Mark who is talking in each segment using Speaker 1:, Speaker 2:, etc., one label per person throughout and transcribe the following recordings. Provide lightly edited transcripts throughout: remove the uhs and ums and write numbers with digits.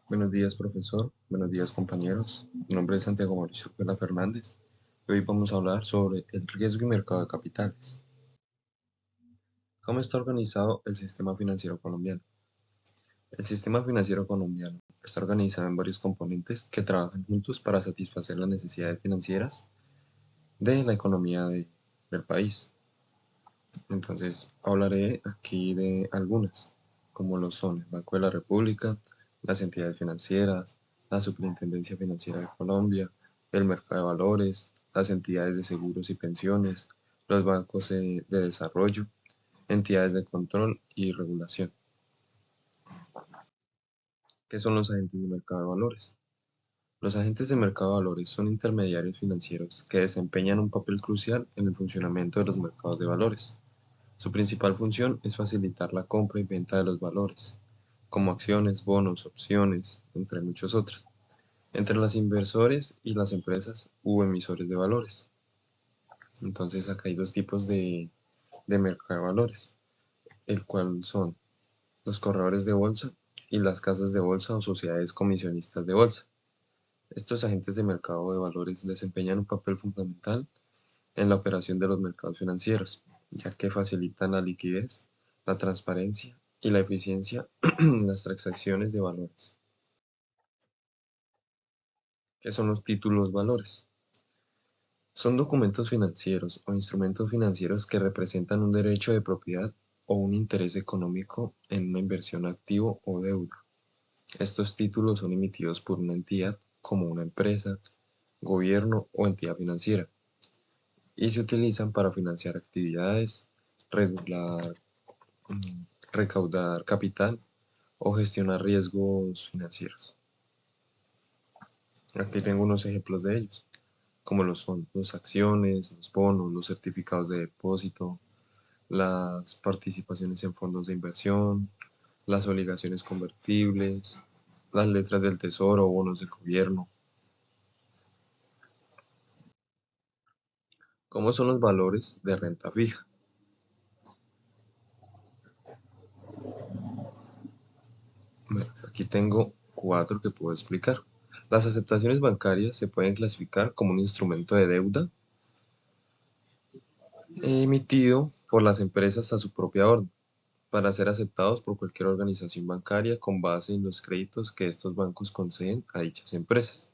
Speaker 1: Buenos días, profesor. Buenos días, compañeros. Mi nombre es Santiago Mauricio Cuela Fernández. Y hoy vamos a hablar sobre el riesgo y mercado de capitales. ¿Cómo está organizado el sistema financiero colombiano? El sistema financiero colombiano está organizado en varios componentes que trabajan juntos para satisfacer las necesidades financieras de la economía del país. Entonces, hablaré aquí de algunas, como lo son el Banco de la República, las entidades financieras, la Superintendencia Financiera de Colombia, el mercado de valores, las entidades de seguros y pensiones, los bancos de desarrollo, entidades de control y regulación. ¿Qué son los agentes de mercado de valores? Los agentes de mercado de valores son intermediarios financieros que desempeñan un papel crucial en el funcionamiento de los mercados de valores. Su principal función es facilitar la compra y venta de los valores, como acciones, bonos, opciones, entre muchos otros, entre los inversores y las empresas u emisores de valores. Entonces acá hay dos tipos de mercado de valores, el cual son los corredores de bolsa y las casas de bolsa o sociedades comisionistas de bolsa. Estos agentes de mercado de valores desempeñan un papel fundamental en la operación de los mercados financieros, ya que facilitan la liquidez, la transparencia y la eficiencia en las transacciones de valores. ¿Qué son los títulos valores? Son documentos financieros o instrumentos financieros que representan un derecho de propiedad o un interés económico en una inversión activo o deuda. Estos títulos son emitidos por una entidad como una empresa, gobierno o entidad financiera y se utilizan para financiar actividades, regular recaudar capital o gestionar riesgos financieros. Aquí tengo unos ejemplos de ellos, como lo son las acciones, los bonos, los certificados de depósito, las participaciones en fondos de inversión, las obligaciones convertibles, las letras del tesoro o bonos de gobierno. ¿Cómo son los valores de renta fija? Bueno, aquí tengo cuatro que puedo explicar. Las aceptaciones bancarias se pueden clasificar como un instrumento de deuda emitido por las empresas a su propia orden, para ser aceptados por cualquier organización bancaria con base en los créditos que estos bancos conceden a dichas empresas.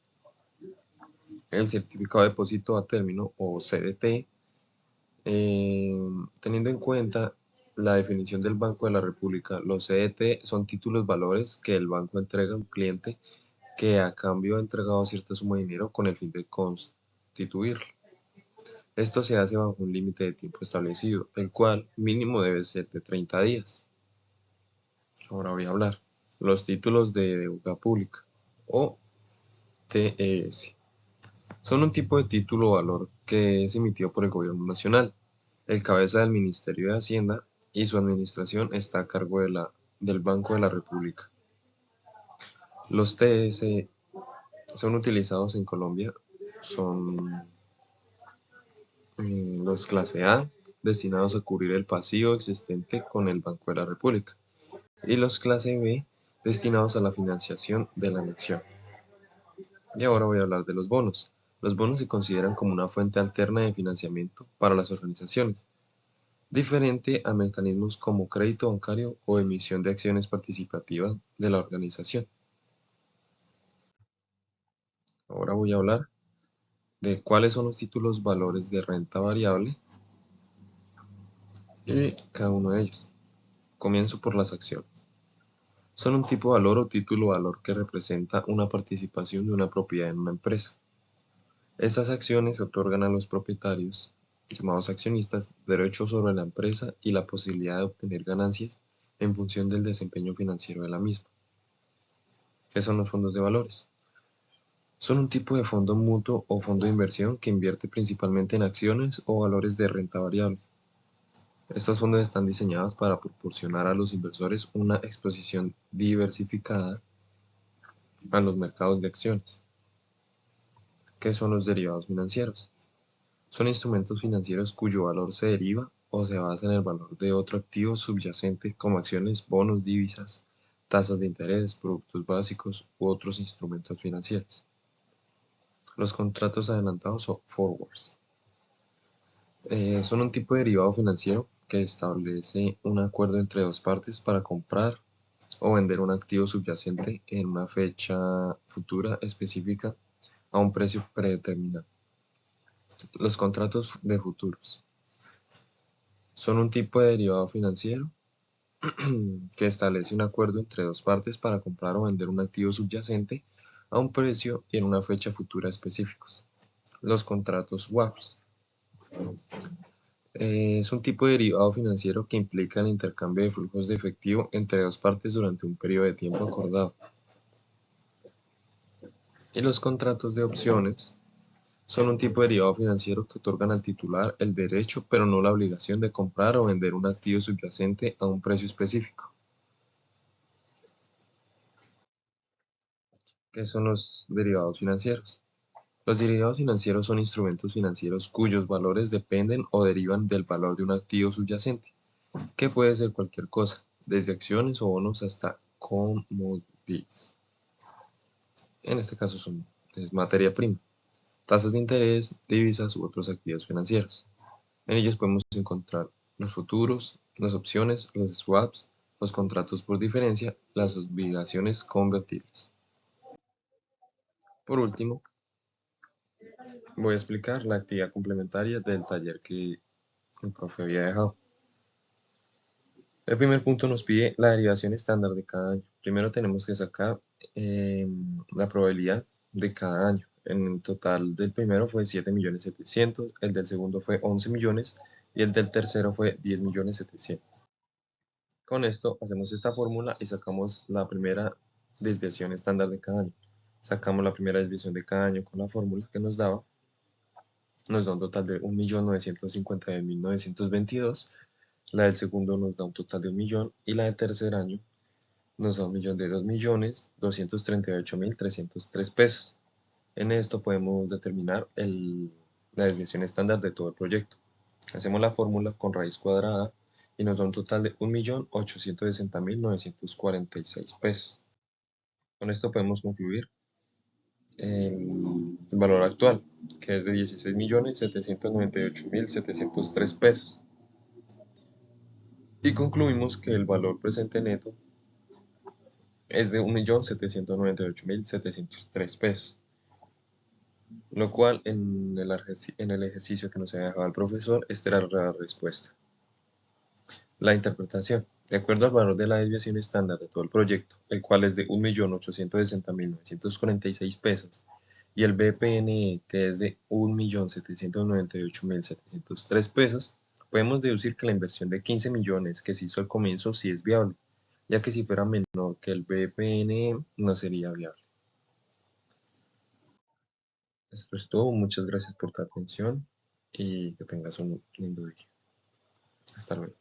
Speaker 1: El certificado de depósito a término o CDT, eh, teniendo en cuenta la definición del Banco de la República, los CDT son títulos valores que el banco entrega a un cliente que a cambio ha entregado cierta suma de dinero con el fin de constituirlo. Esto se hace bajo un límite de tiempo establecido, el cual mínimo debe ser de 30 días. Ahora voy a hablar. Los títulos de deuda pública o TES son un tipo de título o valor que es emitido por el gobierno nacional, el cabeza del Ministerio de Hacienda y su administración está a cargo del Banco de la República. Los TES son utilizados en Colombia, son los clase A, destinados a cubrir el pasivo existente con el Banco de la República, y los clase B, destinados a la financiación de la elección. Y ahora voy a hablar de los bonos. Los bonos se consideran como una fuente alterna de financiamiento para las organizaciones, diferente a mecanismos como crédito bancario o emisión de acciones participativas de la organización. Ahora voy a hablar de cuáles son los títulos valores de renta variable y cada uno de ellos. Comienzo por las acciones. Son un tipo de valor o título valor que representa una participación de una propiedad en una empresa. Estas acciones otorgan a los propietarios, llamados accionistas, derechos sobre la empresa y la posibilidad de obtener ganancias en función del desempeño financiero de la misma. ¿Qué son los fondos de valores? Son un tipo de fondo mutuo o fondo de inversión que invierte principalmente en acciones o valores de renta variable. Estos fondos están diseñados para proporcionar a los inversores una exposición diversificada a los mercados de acciones. ¿Qué son los derivados financieros? Son instrumentos financieros cuyo valor se deriva o se basa en el valor de otro activo subyacente como acciones, bonos, divisas, tasas de interés, productos básicos u otros instrumentos financieros. Los contratos adelantados o forwards son un tipo de derivado financiero que establece un acuerdo entre dos partes para comprar o vender un activo subyacente en una fecha futura específica a un precio predeterminado. Los contratos de futuros son un tipo de derivado financiero que establece un acuerdo entre dos partes para comprar o vender un activo subyacente a un precio y en una fecha futura específicos. Los contratos swaps es un tipo de derivado financiero que implica el intercambio de flujos de efectivo entre dos partes durante un periodo de tiempo acordado. Y los contratos de opciones son un tipo de derivado financiero que otorgan al titular el derecho, pero no la obligación de comprar o vender un activo subyacente a un precio específico. ¿Qué son los derivados financieros? Los derivados financieros son instrumentos financieros cuyos valores dependen o derivan del valor de un activo subyacente, que puede ser cualquier cosa, desde acciones o bonos hasta commodities. En este caso es materia prima, tasas de interés, divisas u otros activos financieros. En ellos podemos encontrar los futuros, las opciones, los swaps, los contratos por diferencia, las obligaciones convertibles. Por último, voy a explicar la actividad complementaria del taller que el profe había dejado. El primer punto nos pide la derivación estándar de cada año. Primero tenemos que sacar la probabilidad de cada año. En el total del primero fue 7.700.000, el del segundo fue 11 millones y el del tercero fue 10.700.000. Con esto hacemos esta fórmula y sacamos la primera desviación estándar de cada año. Sacamos la primera desviación de cada año con la fórmula que nos daba. Nos da un total de 1.952.922. La del segundo nos da un total de 1 millón y la del tercer año nos da 2.238.303 pesos. En esto podemos determinar la desviación estándar de todo el proyecto. Hacemos la fórmula con raíz cuadrada y nos da un total de 1.860.946 pesos. Con esto podemos concluir el valor actual, que es de 16.798.703 pesos. Y concluimos que el valor presente neto es de 1.798.703 pesos, lo cual en el ejercicio que nos había dejado el profesor, esta era la respuesta. La interpretación. De acuerdo al valor de la desviación estándar de todo el proyecto, el cual es de 1.860.946 pesos, y el BPNE, que es de 1.798.703 pesos, podemos deducir que la inversión de 15 millones que se hizo al comienzo sí es viable, ya que si fuera menor que el BPNE no sería viable. Esto es todo, muchas gracias por tu atención y que tengas un lindo día. Hasta luego.